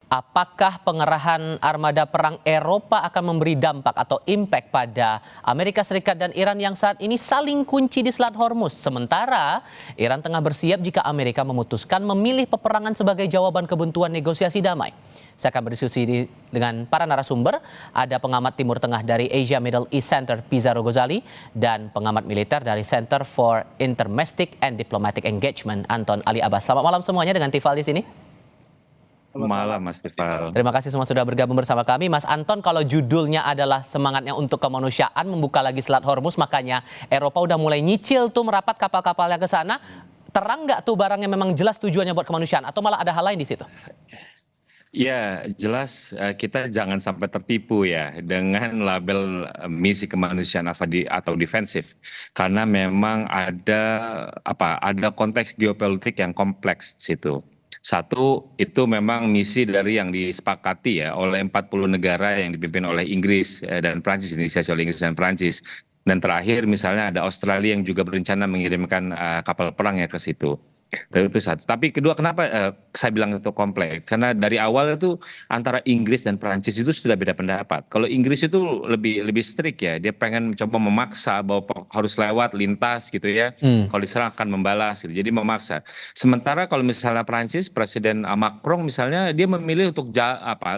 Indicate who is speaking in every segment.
Speaker 1: Apakah pengerahan armada perang Eropa akan memberi dampak atau impact pada Amerika Serikat dan Iran yang saat ini saling kunci di Selat Hormuz? Sementara Iran tengah bersiap jika Amerika memutuskan memilih peperangan sebagai jawaban kebuntuan negosiasi damai. Saya akan berdiskusi dengan para narasumber. Ada pengamat Timur Tengah dari Asia Middle East Center Pizarro Ghazali dan pengamat militer dari Center for Intermestic and Diplomatic Engagement Anton Ali Abbas. Selamat malam semuanya dengan Tifal di sini.
Speaker 2: Malam Mas Tifal.
Speaker 1: Terima kasih semua sudah bergabung bersama kami. Mas Anton, kalau judulnya adalah semangatnya untuk kemanusiaan membuka lagi Selat Hormuz, makanya Eropa udah mulai nyicil tuh merapat kapal-kapalnya ke sana. Terang nggak tuh barangnya memang jelas tujuannya buat kemanusiaan atau malah ada hal lain di situ?
Speaker 2: Ya, jelas kita jangan sampai tertipu ya dengan label misi kemanusiaan atau defensif, karena memang ada konteks geopolitik yang kompleks di situ. Satu, itu memang misi dari yang disepakati ya oleh 40 negara yang dipimpin oleh Inggris dan Prancis, inisiasi oleh Inggris dan Prancis. Dan terakhir misalnya ada Australia yang juga berencana mengirimkan kapal perang ya ke situ. Itu satu. Tapi kedua, kenapa saya bilang itu kompleks? Karena dari awal itu antara Inggris dan Prancis itu sudah beda pendapat. Kalau Inggris itu lebih strict ya, dia pengen coba memaksa bahwa harus lewat lintas gitu ya. Kalau diserang akan membalas gitu. Jadi memaksa. Sementara kalau misalnya Prancis, Presiden Macron misalnya dia memilih untuk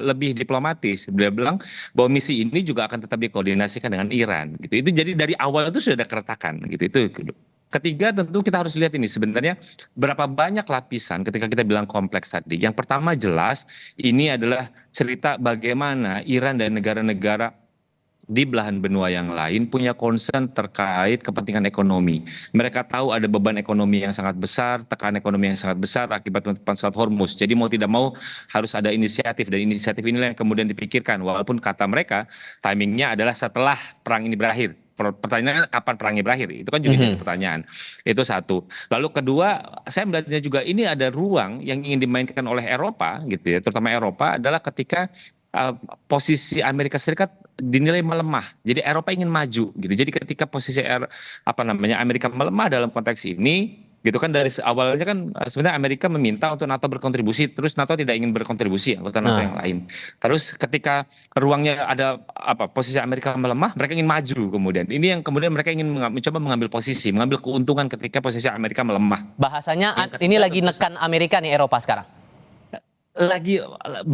Speaker 2: lebih diplomatis. Dia bilang bahwa misi ini juga akan tetap dikoordinasikan dengan Iran gitu. Itu jadi dari awal itu sudah ada keretakan gitu. Itu. Ketiga, tentu kita harus lihat ini sebenarnya berapa banyak lapisan ketika kita bilang kompleks tadi. Yang pertama jelas ini adalah cerita bagaimana Iran dan negara-negara di belahan benua yang lain punya concern terkait kepentingan ekonomi. Mereka tahu ada beban ekonomi yang sangat besar, tekanan ekonomi yang sangat besar akibat penutupan Selat Hormuz. Jadi mau tidak mau harus ada inisiatif, dan inisiatif inilah yang kemudian dipikirkan. Walaupun kata mereka timingnya adalah setelah perang ini berakhir. Pertanyaannya kapan perangnya berakhir? Itu kan juga jadi pertanyaan. Itu satu. Lalu kedua, saya melihatnya juga ini ada ruang yang ingin dimainkan oleh Eropa gitu ya, terutama Eropa adalah ketika posisi Amerika Serikat dinilai melemah. Jadi Eropa ingin maju gitu. Jadi ketika posisi Amerika melemah dalam konteks ini gitu kan, dari awalnya kan sebenarnya Amerika meminta untuk NATO berkontribusi, terus NATO tidak ingin berkontribusi anggota NATO yang lain. Terus ketika ruangnya ada posisi Amerika melemah, mereka ingin maju kemudian. Ini yang kemudian mereka ingin mencoba mengambil posisi, mengambil keuntungan ketika posisi Amerika melemah.
Speaker 1: Bahasanya ini lagi nekan Amerika nih Eropa sekarang.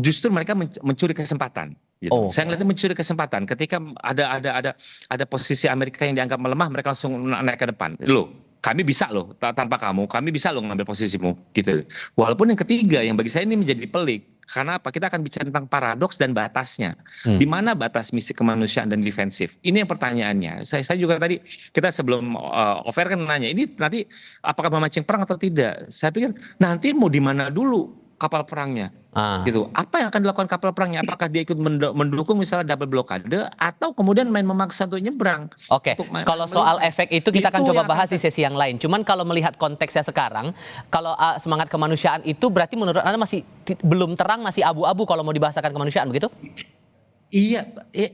Speaker 2: Justru mereka mencuri kesempatan. Gitu. Saya ngeliatnya mencuri kesempatan ketika ada posisi Amerika yang dianggap melemah, mereka langsung naik ke depan. Loh, kami bisa loh tanpa kamu, kami bisa loh ngambil posisimu gitu. Walaupun yang ketiga yang bagi saya ini menjadi pelik. Karena apa? Kita akan bicara tentang paradoks dan batasnya. Di mana batas misi kemanusiaan dan defensif? Ini yang pertanyaannya. Saya juga tadi, kita sebelum offer kan nanya, ini nanti apakah memancing perang atau tidak? Saya pikir nanti mau di mana dulu kapal perangnya? Gitu. Apa yang akan dilakukan kapal perangnya? Apakah dia ikut mendukung misalnya double blokade atau kemudian main memaksa untuk nyebrang?
Speaker 1: Oke, kalau soal efek itu kita akan coba bahas di sesi yang lain. Cuman kalau melihat konteksnya sekarang, kalau semangat kemanusiaan itu berarti menurut Anda masih belum terang, masih abu-abu kalau mau dibahasakan kemanusiaan, begitu?
Speaker 2: Iya,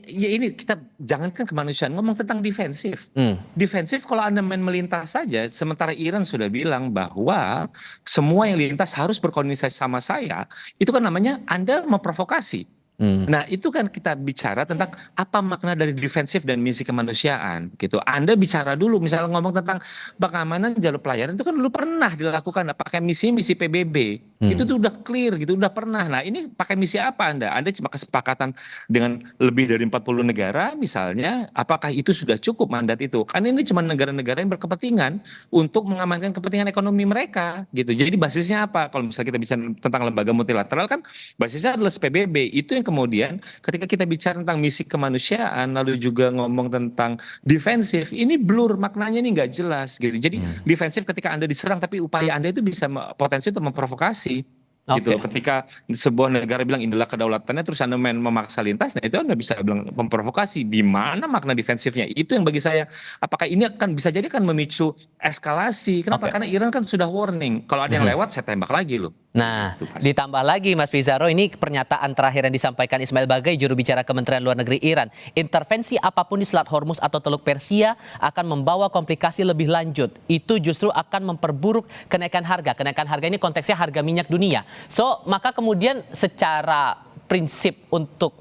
Speaker 2: ini kita jangankan kemanusiaan, ngomong tentang defensif. Defensif kalau Anda main melintas saja, sementara Iran sudah bilang bahwa semua yang lintas harus berkoordinasi sama saya, itu kan namanya Anda memprovokasi. Nah, itu kan kita bicara tentang apa makna dari defensif dan misi kemanusiaan gitu. Anda bicara dulu, misalnya ngomong tentang pengamanan jalur pelayaran itu kan dulu pernah dilakukan pakai misi PBB. Itu tuh udah clear gitu, udah pernah. Nah, ini pakai misi apa Anda? Anda cuma kesepakatan dengan lebih dari 40 negara misalnya, apakah itu sudah cukup mandat itu? Kan ini cuma negara-negara yang berkepentingan untuk mengamankan kepentingan ekonomi mereka gitu. Jadi basisnya apa? Kalau misalnya kita bicara tentang lembaga multilateral kan basisnya adalah PBB. Itu yang kemudian ketika kita bicara tentang misi kemanusiaan lalu juga ngomong tentang defensif, ini blur, maknanya ini nggak jelas gitu. Jadi defensif ketika Anda diserang tapi upaya Anda itu bisa potensi untuk memprovokasi gitu. Ketika sebuah negara bilang inilah kedaulatannya terus Anda main memaksa lintas, nah itu Anda bisa bilang memprovokasi. Di mana makna defensifnya? Itu yang bagi saya, apakah ini akan bisa jadi kan memicu eskalasi? Kenapa? Karena Iran kan sudah warning, kalau ada yang lewat saya tembak lagi loh.
Speaker 1: Nah,
Speaker 2: Gitu, Mas.
Speaker 1: ditambah lagi Mas Pizarro, ini pernyataan terakhir yang disampaikan Ismail Bagay, juru bicara Kementerian Luar Negeri Iran. Intervensi apapun di Selat Hormuz atau Teluk Persia akan membawa komplikasi lebih lanjut. Itu justru akan memperburuk kenaikan harga. Kenaikan harga ini konteksnya harga minyak dunia. So, maka kemudian secara prinsip untuk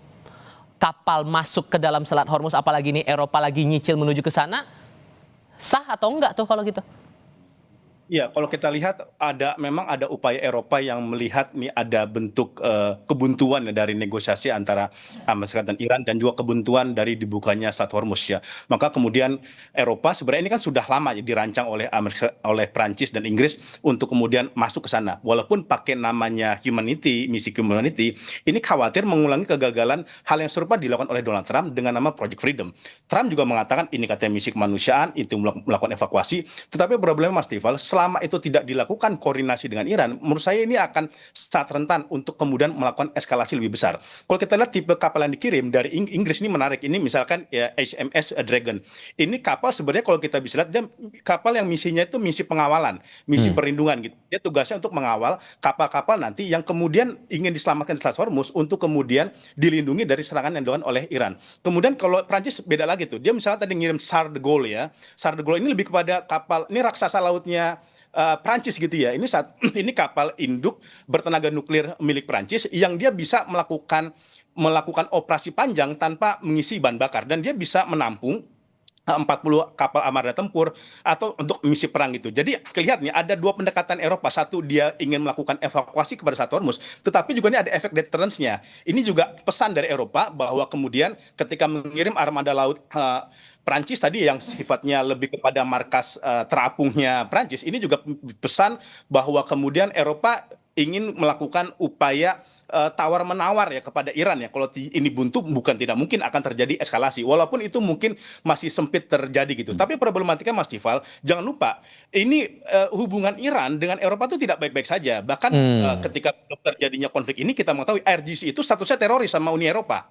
Speaker 1: kapal masuk ke dalam Selat Hormuz, apalagi ini Eropa lagi nyicil menuju ke sana, sah atau enggak tuh kalau gitu?
Speaker 3: Ya, kalau kita lihat memang ada upaya Eropa yang melihat nih ada bentuk kebuntuan ya dari negosiasi antara Amerika Serikat dan Iran dan juga kebuntuan dari dibukanya Selat Hormuz ya. Maka kemudian Eropa sebenarnya ini kan sudah lama ya dirancang oleh Prancis dan Inggris untuk kemudian masuk ke sana. Walaupun pakai namanya misi humanity, ini khawatir mengulangi kegagalan hal yang serupa dilakukan oleh Donald Trump dengan nama Project Freedom. Trump juga mengatakan ini katanya misi kemanusiaan, itu melakukan evakuasi. Tetapi problemnya Mas Tifal, selama itu tidak dilakukan koordinasi dengan Iran, menurut saya ini akan sangat rentan untuk kemudian melakukan eskalasi lebih besar. Kalau kita lihat tipe kapal yang dikirim dari Inggris ini menarik. Ini misalkan ya, HMS Dragon. Ini kapal sebenarnya kalau kita bisa lihat dia kapal yang misinya itu misi pengawalan, misi perlindungan gitu. Dia tugasnya untuk mengawal kapal-kapal nanti yang kemudian ingin diselamatkan di Selat Hormuz untuk kemudian dilindungi dari serangan yang dilakukan oleh Iran. Kemudian kalau Prancis beda lagi tuh. Dia misalnya tadi ngirim Charles de Gaulle ya. Charles de Gaulle ini lebih kepada kapal, ini raksasa lautnya Prancis gitu ya. Ini kapal induk bertenaga nuklir milik Prancis yang dia bisa melakukan operasi panjang tanpa mengisi bahan bakar dan dia bisa menampung 40 kapal armada tempur atau untuk misi perang itu. Jadi kelihatannya ada dua pendekatan Eropa. Satu, dia ingin melakukan evakuasi kepada Selat Hormuz, tetapi juga ini ada efek deterrence-nya. Ini juga pesan dari Eropa bahwa kemudian ketika mengirim armada laut Prancis tadi yang sifatnya lebih kepada markas terapungnya Prancis, ini juga pesan bahwa kemudian Eropa ingin melakukan upaya tawar-menawar ya kepada Iran ya. Kalau ini buntu bukan tidak mungkin akan terjadi eskalasi. Walaupun itu mungkin masih sempit terjadi gitu. Tapi problematika Mas Tifal, jangan lupa ini hubungan Iran dengan Eropa itu tidak baik-baik saja. Bahkan ketika terjadinya konflik ini kita mengetahui IRGC itu statusnya teroris sama Uni Eropa.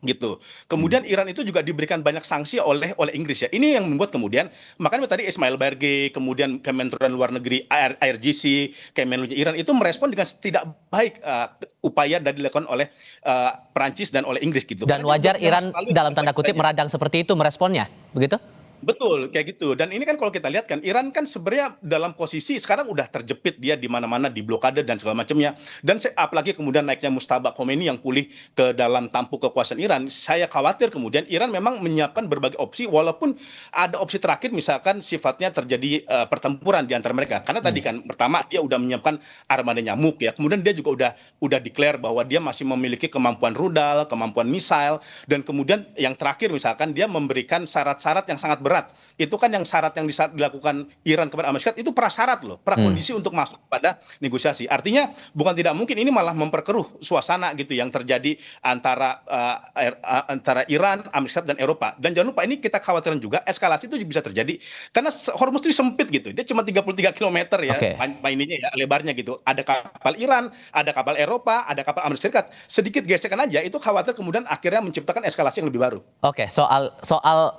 Speaker 3: Gitu. Kemudian Iran itu juga diberikan banyak sanksi oleh Inggris ya. Ini yang membuat kemudian makanya tadi Ismail Bagay, kemudian Kementerian Luar Negeri IRGC, Kemenlu Iran itu merespon dengan tidak baik upaya dari dilakukan oleh Prancis dan oleh Inggris gitu.
Speaker 1: Dan wajar Iran dalam tanda kutip meradang seperti itu meresponnya, begitu?
Speaker 3: Betul, kayak gitu. Dan ini kan kalau kita lihat kan, Iran kan sebenarnya dalam posisi sekarang udah terjepit dia di mana-mana, di blokade dan segala macamnya. Dan apalagi kemudian naiknya Mujtaba Khomeini yang pulih ke dalam tampuk kekuasaan Iran, saya khawatir kemudian Iran memang menyiapkan berbagai opsi, walaupun ada opsi terakhir misalkan sifatnya terjadi pertempuran di antara mereka. Karena tadi kan pertama dia udah menyiapkan armada nyamuk ya, kemudian dia juga udah declare bahwa dia masih memiliki kemampuan rudal, kemampuan misail, dan kemudian yang terakhir misalkan dia memberikan syarat-syarat yang sangat berat. Itu kan yang syarat yang dilakukan Iran kepada Amerika Serikat itu prasyarat loh, prakondisi untuk masuk pada negosiasi. Artinya bukan tidak mungkin ini malah memperkeruh suasana gitu yang terjadi antara Iran, Amerika Serikat dan Eropa. Dan jangan lupa ini kita khawatirkan juga eskalasi itu bisa terjadi karena Hormuz itu sempit gitu. Dia cuma 33 km ya, ininya ya, lebarnya gitu. Ada kapal Iran, ada kapal Eropa, ada kapal Amerika Serikat. Sedikit gesekan aja itu khawatir kemudian akhirnya menciptakan eskalasi yang lebih baru.
Speaker 1: Oke, soal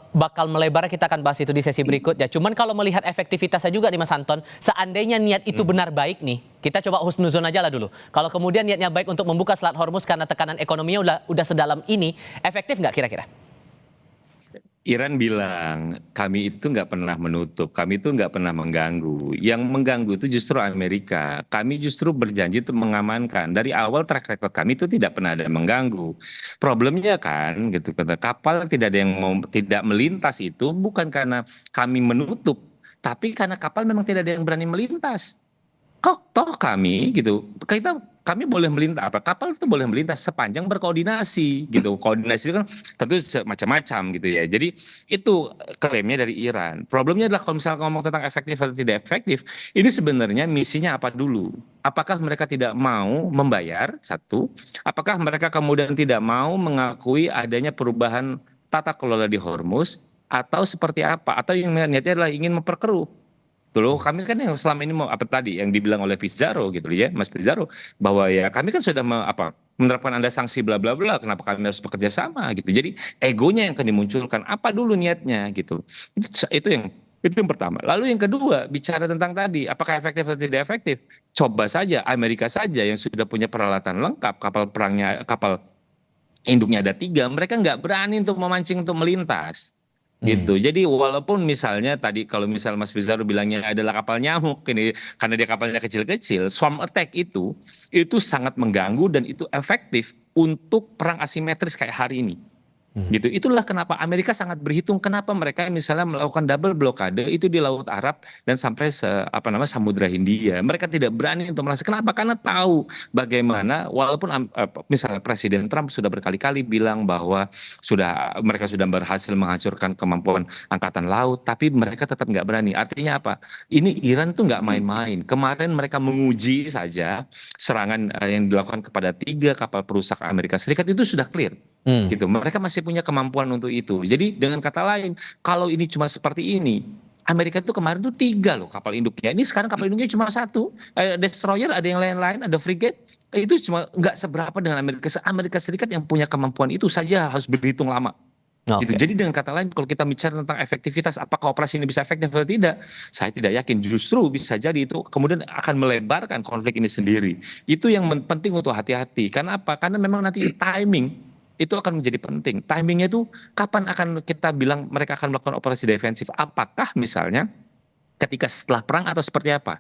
Speaker 1: bakal melebar kita akan bahas itu di sesi berikutnya. Cuman kalau melihat efektivitasnya juga nih Mas Anton, seandainya niat itu benar baik nih, kita coba husnuzon aja lah dulu. Kalau kemudian niatnya baik untuk membuka Selat Hormuz karena tekanan ekonominya udah sedalam ini, efektif nggak kira-kira?
Speaker 2: Iran bilang, kami itu nggak pernah menutup, kami itu nggak pernah mengganggu. Yang mengganggu itu justru Amerika. Kami justru berjanji untuk mengamankan. Dari awal track record kami itu tidak pernah ada yang mengganggu. Problemnya kan, gitu, kapal tidak ada yang tidak melintas itu bukan karena kami menutup, tapi karena kapal memang tidak ada yang berani melintas. Kok toh kami gitu, kami boleh melintas, kapal itu boleh melintas sepanjang berkoordinasi gitu. Koordinasi itu kan tentu macam-macam gitu ya. Jadi itu klaimnya dari Iran. Problemnya adalah kalau misalnya ngomong tentang efektif atau tidak efektif, ini sebenarnya misinya apa dulu? Apakah mereka tidak mau membayar? Satu, apakah mereka kemudian tidak mau mengakui adanya perubahan tata kelola di Hormuz, atau seperti apa? Atau yang niatnya adalah ingin memperkeruh? Tuh, kami kan yang selama ini mau apa tadi yang dibilang oleh Pizarro gitu ya, Mas Pizarro, bahwa ya kami kan sudah menerapkan Anda sanksi bla bla bla, kenapa kami harus bekerja sama gitu. Jadi egonya yang akan dimunculkan, apa dulu niatnya gitu. Itu yang Itu yang pertama. Lalu yang kedua, bicara tentang tadi, apakah efektif atau tidak efektif? Coba saja, Amerika saja yang sudah punya peralatan lengkap, kapal perangnya, kapal induknya ada 3, mereka nggak berani untuk memancing untuk melintas. Gitu. Jadi walaupun misalnya tadi kalau misal Mas Pizarro bilangnya adalah kapal nyamuk ini karena dia kapalnya kecil-kecil, swarm attack itu sangat mengganggu dan itu efektif untuk perang asimetris kayak hari ini. Gitu. Itulah kenapa Amerika sangat berhitung kenapa mereka misalnya melakukan double blokade itu di Laut Arab dan sampai Samudra Hindia. Mereka tidak berani untuk merasa kenapa? Karena tahu bagaimana walaupun misalnya Presiden Trump sudah berkali-kali bilang bahwa mereka sudah berhasil menghancurkan kemampuan angkatan laut, tapi mereka tetap nggak berani. Artinya apa? Ini Iran tuh nggak main-main. Kemarin mereka menguji saja serangan yang dilakukan kepada 3 kapal perusak Amerika Serikat itu sudah clear. Gitu. Mereka masih punya kemampuan untuk itu. Jadi dengan kata lain, kalau ini cuma seperti ini, Amerika itu kemarin tuh 3 loh kapal induknya. Ini sekarang kapal induknya cuma 1. Destroyer ada yang lain-lain, ada frigate. Itu cuma nggak seberapa dengan Amerika Serikat yang punya kemampuan itu saja harus berhitung lama. Gitu.
Speaker 1: Oke.
Speaker 2: Jadi dengan kata lain, kalau kita bicara tentang efektivitas, apakah operasi ini bisa efektif atau tidak, saya tidak yakin. Justru bisa jadi itu kemudian akan melebarkan konflik ini sendiri. Itu yang penting untuk hati-hati. Karena apa? Karena memang nanti timing itu akan menjadi penting. Timingnya itu kapan akan kita bilang mereka akan melakukan operasi defensif? Apakah misalnya ketika setelah perang atau seperti apa?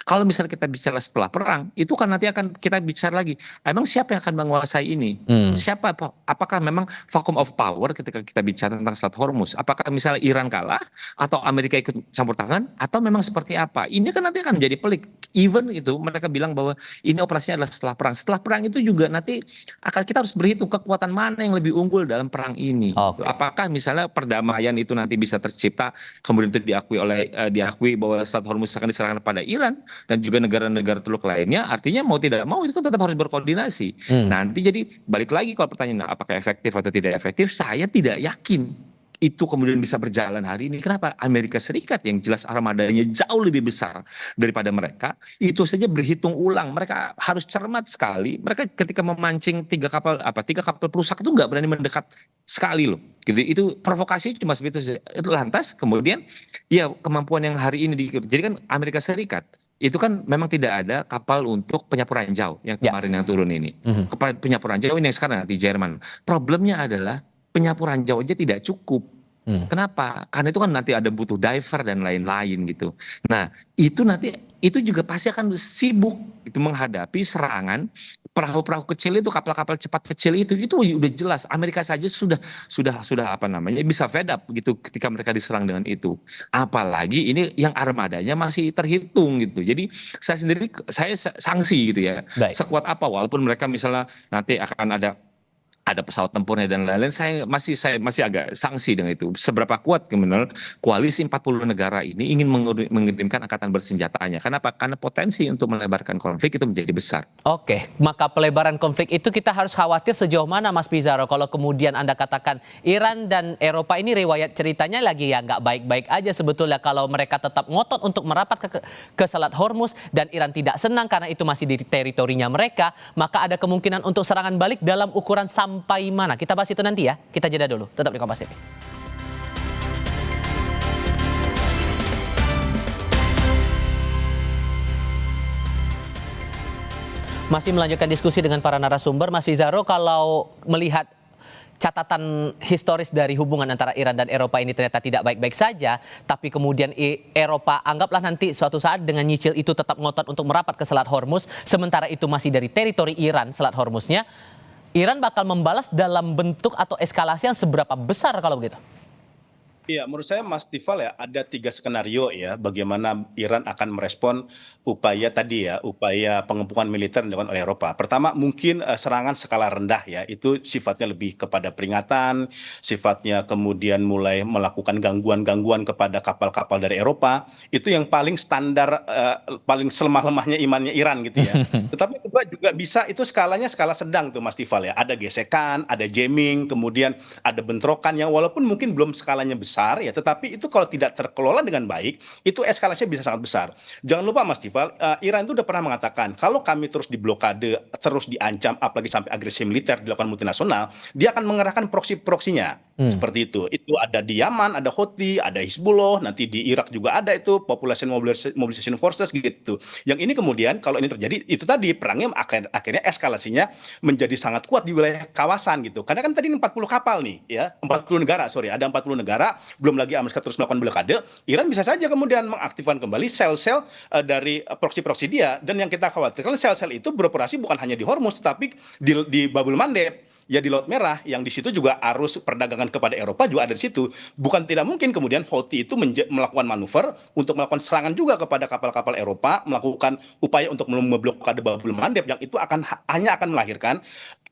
Speaker 2: Kalau misalnya kita bicara setelah perang, itu kan nanti akan kita bicara lagi. Emang siapa yang akan menguasai ini? Siapa? Apakah memang vacuum of power ketika kita bicara tentang Selat Hormuz? Apakah misalnya Iran kalah atau Amerika ikut campur tangan atau memang seperti apa? Ini kan nanti akan menjadi pelik. Even itu mereka bilang bahwa ini operasinya adalah setelah perang. Setelah perang itu juga nanti kita harus berhitung kekuatan mana yang lebih unggul dalam perang ini.
Speaker 1: Oke.
Speaker 2: Apakah misalnya perdamaian itu nanti bisa tercipta kemudian itu diakui bahwa Selat Hormuz akan diserahkan pada Iran dan juga negara-negara Teluk lainnya, artinya mau tidak mau itu kan tetap harus berkoordinasi. Nanti jadi balik lagi kalau pertanyaan apakah efektif atau tidak efektif, saya tidak yakin itu kemudian bisa berjalan hari ini. Kenapa? Amerika Serikat yang jelas armadanya jauh lebih besar daripada mereka, itu saja berhitung ulang. Mereka harus cermat sekali. Mereka ketika memancing 3 kapal perusak itu nggak berani mendekat sekali loh. Gitu. Itu provokasi cuma seperti itu. Lantas kemudian ya kemampuan yang hari ini jadi kan Amerika Serikat itu kan memang tidak ada kapal untuk penyapu ranjau yang kemarin yang turun ini. Penyapu ranjau ini yang sekarang di Jerman. Problemnya adalah penyapu ranjau aja tidak cukup. Kenapa? Karena itu kan nanti ada butuh diver dan lain-lain gitu. Nah, itu juga pasti akan sibuk itu menghadapi serangan perahu-perahu kecil itu, kapal-kapal cepat kecil itu udah jelas Amerika saja sudah bisa fed up gitu ketika mereka diserang dengan itu. Apalagi ini yang armadanya masih terhitung gitu. Jadi saya sanksi gitu ya.
Speaker 1: Baik.
Speaker 2: Sekuat apa walaupun mereka misalnya nanti akan ada pesawat tempurnya dan lain-lain, saya masih agak sanksi dengan itu. Seberapa kuat kemudian koalisi 40 negara ini ingin mengirimkan angkatan bersenjatanya. Kenapa? Karena potensi untuk melebarkan konflik itu menjadi besar.
Speaker 1: Oke, maka pelebaran konflik itu kita harus khawatir sejauh mana Mas Pizarro kalau kemudian Anda katakan Iran dan Eropa ini riwayat ceritanya lagi ya nggak baik-baik aja sebetulnya kalau mereka tetap ngotot untuk merapat ke Selat Hormuz dan Iran tidak senang karena itu masih di teritorinya mereka, maka ada kemungkinan untuk serangan balik dalam ukuran sampai mana? Kita bahas itu nanti ya. Kita jeda dulu. Tetap di Kompas TV. Masih melanjutkan diskusi dengan para narasumber. Mas Pizarro, kalau melihat catatan historis dari hubungan antara Iran dan Eropa ini ternyata tidak baik-baik saja, tapi kemudian Eropa anggaplah nanti suatu saat dengan nyicil itu tetap ngotot untuk merapat ke Selat Hormuz, sementara itu masih dari teritori Iran, Selat Hormuznya, Iran bakal membalas dalam bentuk atau eskalasi yang seberapa besar kalau begitu?
Speaker 3: Iya, menurut saya Mas Tifal ya ada 3 skenario ya bagaimana Iran akan merespon upaya pengepungan militer yang dilakukan oleh Eropa. Pertama mungkin serangan skala rendah ya, itu sifatnya lebih kepada peringatan, sifatnya kemudian mulai melakukan gangguan-gangguan kepada kapal-kapal dari Eropa. Itu yang paling standar, paling selemah-lemahnya imannya Iran gitu ya. Tetapi juga bisa itu skalanya skala sedang tuh Mas Tifal ya. Ada gesekan, ada jamming, kemudian ada bentrokan yang walaupun mungkin belum skalanya besar, besar ya, tetapi itu kalau tidak terkelola dengan baik, itu eskalasinya bisa sangat besar. Jangan lupa Mas Tifal, Iran itu udah pernah mengatakan kalau kami terus diblokade, terus diancam, apalagi sampai agresi militer dilakukan multinasional, dia akan mengerahkan proksi-proksinya. Seperti itu. Itu ada di Yaman, ada Houthi, ada Hizbullah, nanti di Irak juga ada itu Population Mobilization Forces gitu. Yang ini kemudian kalau ini terjadi, itu tadi perangnya akhirnya eskalasinya menjadi sangat kuat di wilayah kawasan gitu. Karena kan tadi 40 kapal nih ya, 40 negara, sorry, ada 40 negara, belum lagi Amerika terus melakukan blokade, Iran bisa saja kemudian mengaktifkan kembali sel-sel dari proksi-proksi dia. Dan yang kita khawatirkan sel-sel itu beroperasi bukan hanya di Hormuz, tapi di Babul Mandeb, ya di Laut Merah, yang di situ juga arus perdagangan kepada Eropa juga ada di situ. Bukan tidak mungkin kemudian Houthi itu melakukan manuver untuk melakukan serangan juga kepada kapal-kapal Eropa, melakukan upaya untuk memblokade Babul Mandeb, yang itu hanya akan melahirkan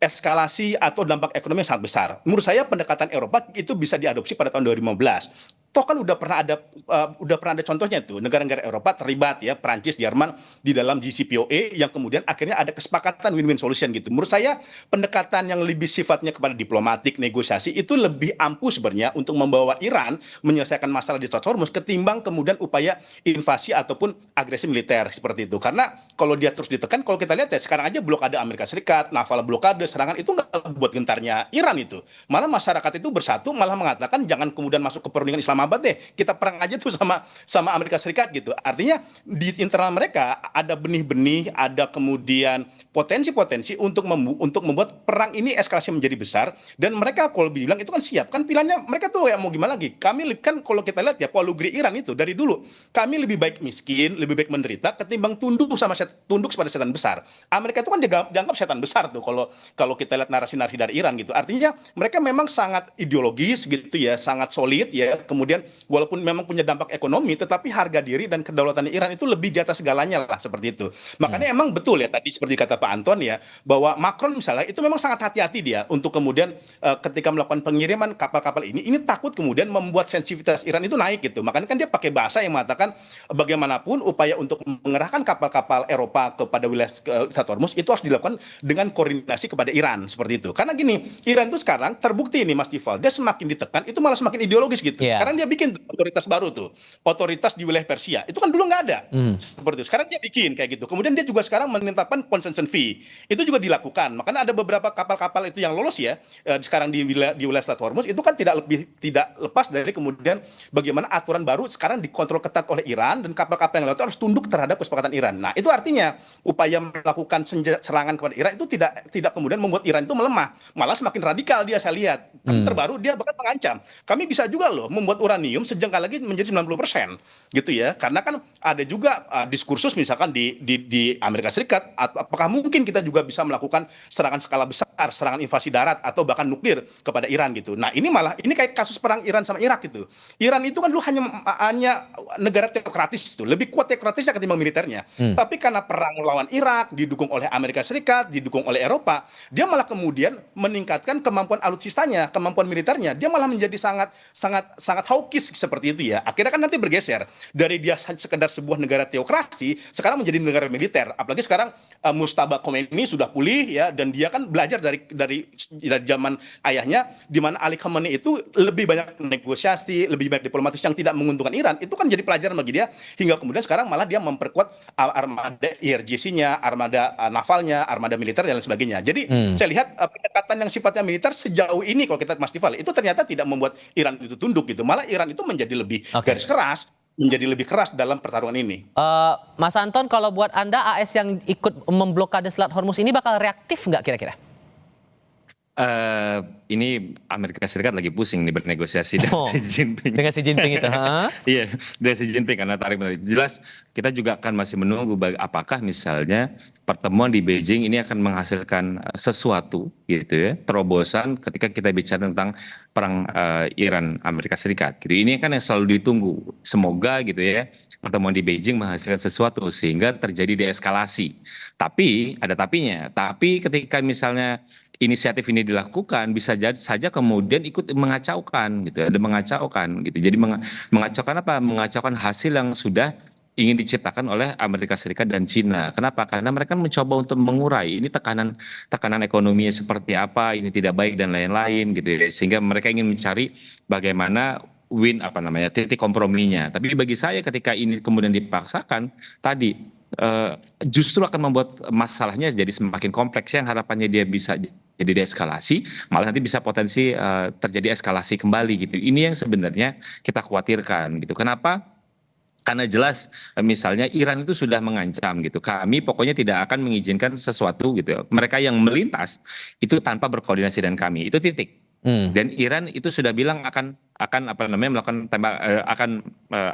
Speaker 3: eskalasi atau dampak ekonomi yang sangat besar. Menurut saya pendekatan Eropa itu bisa diadopsi pada tahun 2015. Toh kan udah pernah ada contohnya tuh, negara-negara Eropa terlibat ya, Prancis, Jerman di dalam JCPOA, yang kemudian akhirnya ada kesepakatan win-win solution gitu. Menurut saya pendekatan yang lebih sifatnya kepada diplomatik, negosiasi itu lebih ampuh sebenarnya untuk membawa Iran menyelesaikan masalah di Strait Hormuz ketimbang kemudian upaya invasi ataupun agresi militer seperti itu. Karena kalau dia terus ditekan, kalau kita lihat ya sekarang aja blokade Amerika Serikat, naval blokade, serangan itu nggak buat gentarnya Iran itu. Malah masyarakat itu bersatu, malah mengatakan jangan kemudian masuk ke perundingan Islamabad deh, kita perang aja tuh sama Amerika Serikat gitu. Artinya di internal mereka ada benih-benih, ada kemudian potensi-potensi untuk membuat perang ini eskalasi menjadi besar, dan mereka kalau bilang itu kan siap, kan pilihannya mereka tuh ya mau gimana lagi. Kami kan kalau kita lihat ya polugri Iran itu dari dulu, kami lebih baik miskin, lebih baik menderita ketimbang tunduk kepada setan besar. Amerika itu kan dianggap setan besar tuh kalau kita lihat narasi-narasi dari Iran gitu. Artinya mereka memang sangat ideologis gitu ya, sangat solid ya. Kemudian walaupun memang punya dampak ekonomi, tetapi harga diri dan kedaulatan Iran itu lebih di atas segalanya lah, seperti itu. Makanya emang betul ya tadi seperti kata Pak Anton ya, bahwa Macron misalnya itu memang sangat hati-hati dia untuk kemudian ketika melakukan pengiriman kapal-kapal ini takut kemudian membuat sensitivitas Iran itu naik gitu. Makanya kan dia pakai bahasa yang mengatakan bagaimanapun upaya untuk mengerahkan kapal-kapal Eropa kepada wilayah Strait Hormuz itu harus dilakukan dengan koordinasi kepada Iran, seperti itu. Karena gini, Iran itu sekarang terbukti nih Mas Tifal, dia semakin ditekan itu malah semakin ideologis gitu.
Speaker 1: Yeah.
Speaker 3: Sekarang dia bikin otoritas baru tuh, otoritas di wilayah Persia. Itu kan dulu nggak ada. Seperti itu. Sekarang dia bikin kayak gitu. Kemudian dia juga sekarang menetapkan concession fee. Itu juga dilakukan. Makanya ada beberapa kapal-kapal itu yang lolos ya, sekarang di wilayah Strait Hormuz itu kan tidak lepas dari kemudian bagaimana aturan baru sekarang dikontrol ketat oleh Iran, dan kapal-kapal yang lewat harus tunduk terhadap kesepakatan Iran. Nah, itu artinya upaya melakukan serangan kepada Iran itu tidak kemudian membuat Iran itu melemah, malah semakin radikal dia, saya lihat. Terbaru dia bahkan mengancam, kami bisa juga loh membuat uranium sejengkal lagi menjadi 90% gitu ya. Karena kan ada juga diskursus misalkan di Amerika Serikat, apakah mungkin kita juga bisa melakukan serangan skala besar, serangan invasi darat atau bahkan nuklir kepada Iran gitu. Nah, ini kayak kasus perang Iran sama Irak gitu. Iran itu kan dulu hanya negara teokratis itu, lebih kuat teokratisnya ketimbang militernya. Tapi karena perang melawan Irak didukung oleh Amerika Serikat, didukung oleh Eropa, dia malah kemudian meningkatkan kemampuan alutsistanya, kemampuan militernya. Dia malah menjadi sangat hawkish seperti itu ya. Akhirnya kan nanti bergeser dari dia sekedar sebuah negara teokrasi sekarang menjadi negara militer. Apalagi sekarang Mujtaba Khomeini sudah pulih ya, dan dia kan belajar dari zaman ayahnya, di mana Ali Khamenei itu lebih banyak negosiasi, lebih banyak diplomatis yang tidak menguntungkan Iran. Itu kan jadi pelajaran bagi dia, hingga kemudian sekarang malah dia memperkuat armada IRGC-nya, armada navalnya, armada militer dan lain sebagainya. Jadi saya lihat pendekatan yang sifatnya militer sejauh ini kalau kita Mas Tifal itu ternyata tidak membuat Iran itu tunduk gitu. Malah Iran itu menjadi lebih garis keras, menjadi lebih keras dalam pertarungan ini.
Speaker 1: Mas Anton, kalau buat Anda AS yang ikut memblokade Selat Hormuz ini bakal reaktif nggak kira-kira?
Speaker 2: Ini Amerika Serikat lagi pusing nih bernegosiasi dengan Xi Jinping.
Speaker 1: Dengan Xi Jinping itu,
Speaker 2: Iya, dengan Xi Jinping karena tarik menarik. Jelas kita juga akan masih menunggu apakah misalnya pertemuan di Beijing ini akan menghasilkan sesuatu gitu ya, terobosan ketika kita bicara tentang perang Iran Amerika Serikat. Gitu. Ini kan yang selalu ditunggu. Semoga gitu ya pertemuan di Beijing menghasilkan sesuatu sehingga terjadi deeskalasi. Tapi ada tapinya. Tapi ketika misalnya inisiatif ini dilakukan bisa saja kemudian ikut mengacaukan gitu, ada mengacaukan gitu. Jadi mengacaukan apa? Mengacaukan hasil yang sudah ingin diciptakan oleh Amerika Serikat dan Cina. Kenapa? Karena mereka mencoba untuk mengurai ini tekanan ekonominya seperti apa, ini tidak baik dan lain-lain gitu ya. Sehingga mereka ingin mencari bagaimana titik komprominya. Tapi bagi saya ketika ini kemudian dipaksakan tadi justru akan membuat masalahnya jadi semakin kompleks yang harapannya dia bisa jadi deeskalasi, malah nanti bisa potensi terjadi eskalasi kembali gitu. Ini yang sebenarnya kita khawatirkan gitu. Kenapa? Karena jelas misalnya Iran itu sudah mengancam gitu. Kami pokoknya tidak akan mengizinkan sesuatu gitu. Mereka yang melintas itu tanpa berkoordinasi dengan kami. Itu titik. Dan Iran itu sudah bilang akan melakukan tembak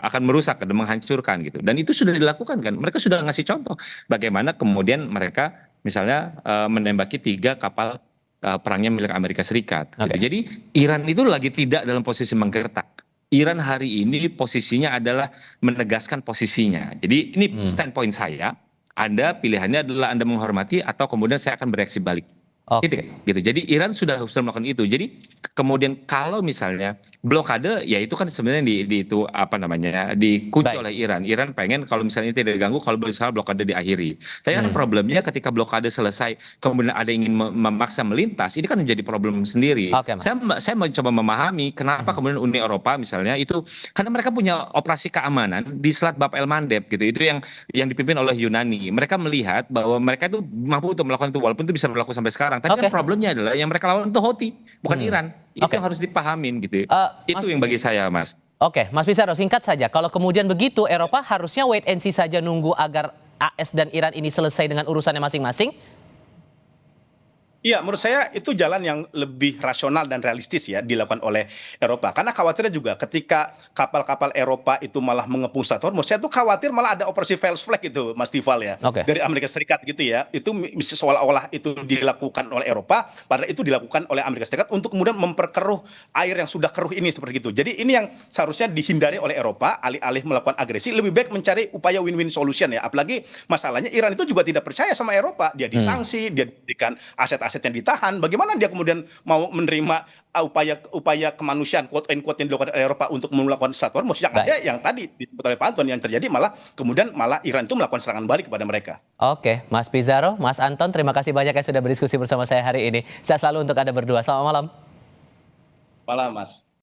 Speaker 2: akan merusak dan menghancurkan gitu. Dan itu sudah dilakukan kan. Mereka sudah ngasih contoh bagaimana kemudian mereka misalnya menembaki 3 kapal perangnya milik Amerika Serikat. Gitu. Jadi Iran itu lagi tidak dalam posisi menggertak. Iran hari ini posisinya adalah menegaskan posisinya. Jadi ini standpoint saya. Anda pilihannya adalah Anda menghormati atau kemudian saya akan bereaksi balik. Gitu. Jadi Iran sudah melakukan itu. Jadi kemudian kalau misalnya blokade, ya itu kan sebenarnya dikunci oleh Iran. Iran pengen kalau misalnya tidak diganggu, kalau misalnya blokade diakhiri. Tapi kan problemnya ketika blokade selesai, kemudian ada yang ingin memaksa melintas, ini kan menjadi problem sendiri. Saya mau coba memahami kenapa kemudian Uni Eropa misalnya itu, karena mereka punya operasi keamanan di Selat Bab el Mandeb gitu. Itu yang dipimpin oleh Yunani. Mereka melihat bahwa mereka itu mampu untuk melakukan itu, walaupun itu bisa berlaku sampai sekarang. Tapi kan problemnya adalah yang mereka lawan itu Houthi, bukan Iran. Itu yang harus dipahamin gitu. Itu yang bagi saya, Mas.
Speaker 1: Mas Pizarro, singkat saja. Kalau kemudian begitu, Eropa harusnya wait and see saja nunggu agar AS dan Iran ini selesai dengan urusannya masing-masing?
Speaker 3: Iya, menurut saya itu jalan yang lebih rasional dan realistis ya dilakukan oleh Eropa. Karena khawatirnya juga ketika kapal-kapal Eropa itu malah mengepung Strait Hormuz, saya tuh khawatir malah ada operasi false flag itu, Mas Tival ya, dari Amerika Serikat gitu ya. Itu seolah-olah itu dilakukan oleh Eropa, padahal itu dilakukan oleh Amerika Serikat untuk kemudian memperkeruh air yang sudah keruh ini seperti itu. Jadi ini yang seharusnya dihindari oleh Eropa, alih-alih melakukan agresi, lebih baik mencari upaya win-win solution ya. Apalagi masalahnya Iran itu juga tidak percaya sama Eropa, dia disanksi, dia diberikan aset-aset yang ditahan, bagaimana dia kemudian mau menerima upaya kemanusiaan quote and quote yang dilakukan oleh Eropa untuk melakukan Strait Hormuz yang ada yang tadi disebut oleh Pak Anton yang terjadi malah Iran itu melakukan serangan balik kepada mereka.
Speaker 1: Mas Pizarro, Mas Anton, terima kasih banyak yang sudah berdiskusi bersama saya hari ini. Saya selalu untuk Anda berdua. Selamat malam.
Speaker 3: Malam, Mas.